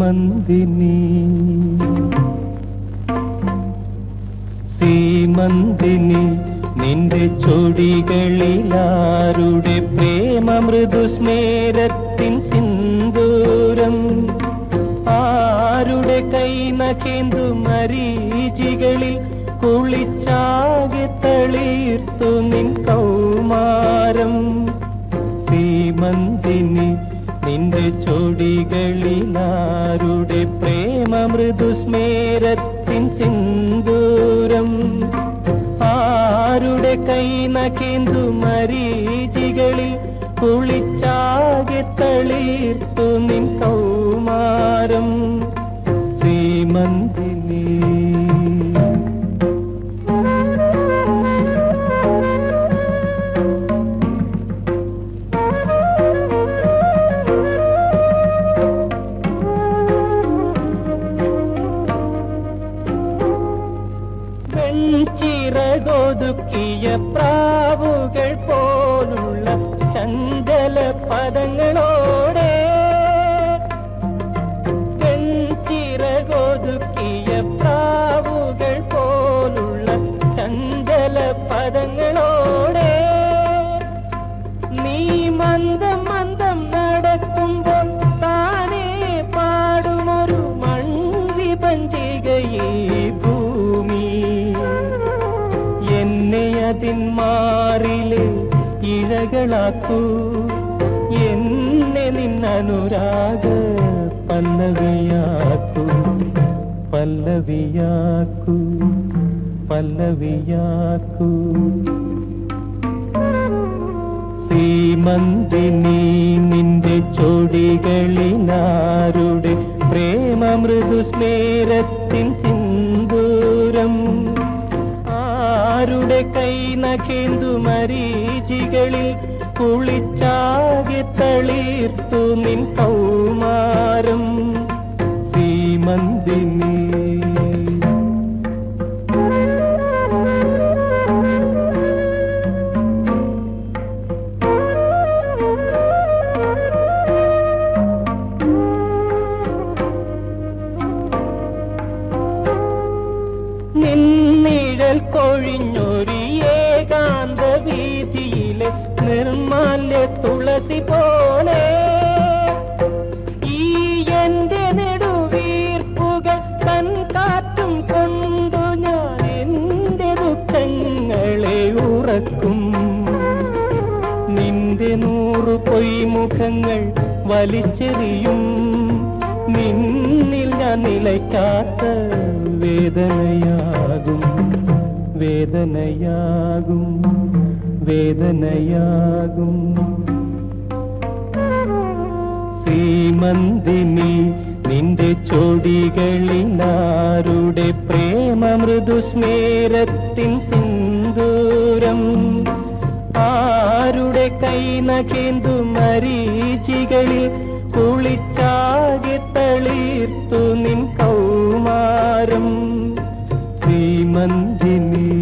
സീമന്തിനി സീമന്തിനി നിന്റെ ചൊടികളിലാരുടെ പ്രേമ മൃദുസ്മേരത്തിൻ സിന്ദൂരം ആരുടെ കൈനഖേന്തു മരീചികളിൽ കുളിച്ചാകെ തളിർത്തു നിൻ കൗമാരം സീമന്തിനി നിന്റെ ചൊടികളിലാരുടെ പ്രേമ മൃദുസ്മേരത്തിൻ സിന്ദൂരം ആരുടെ കൈനഖേന്തു മരീചികളിൽ കുളിച്ചാകെ തളിർത്തു നിൻ കൗമാരം സീമന്തിനി ചിറകൊതുക്കിയ പ്രാവുകൾ പോലുള്ള ചഞ്ചല പദങ്ങളോടെ ചിറകൊതുക്കിയ പ്രാവുകൾ പോലുള്ള ചഞ്ചല പദങ്ങളോടെ നീ മന്ദം മന്ദം നടക്കുമ്പോൾ താനേ പാടുമൊരു മൺവിപഞ്ചികയേ ഭൂമി എന്നെ അതിൻ മാറിലെ ഇഴകളാക്കൂ എന്നെ നിന്നനുരാഗ പല്ലവിയാക്കൂ പല്ലവിയാക്കൂ പല്ലവിയാക്കൂ സീമന്തിനി നിന്റെ ചൊടികളിലാരുടെ പ്രേമ മൃദുസ്മേരത്തിൻ സിന്ദൂരം ആരുടെ കൈനഖേന്തു മരീചികളിൽ കുളിച്ചാകെ തളിർത്തു നിൻ കൗമാരം സീമന്തിനി നിന്നിഴൽ കൊഴിഞ്ഞൊരു ഏകാന്ത വീതിയിലെ നിർമാല്യ തുളസി പോലെ ഈ എന്റെ നെടുവീർപ്പുകൾ തൻ കാറ്റും കൊണ്ടു ഞാൻ എന്റെ ദുഃഖങ്ങളെ ഉറക്കും നിന്റെ 100 പൊയ്മുഖങ്ങൾ വലിച്ചെറിയും നിന്നിൽ ഞാൻ നിലയ്ക്കാത്ത വേദനയാകും വേദനയാകും വേദനയാകും സീമന്തിനി നിന്റെ ചൊടികളിലാരുടെ പ്രേമ മൃദുസ്മേരത്തിൻ സിന്ദൂരം ആരുടെ കൈനഖേന്തു മരീചികളിൽ കുളിച്ചാകെ തളിർത്തു നിൻ കൗമാരം സീമന്തിനി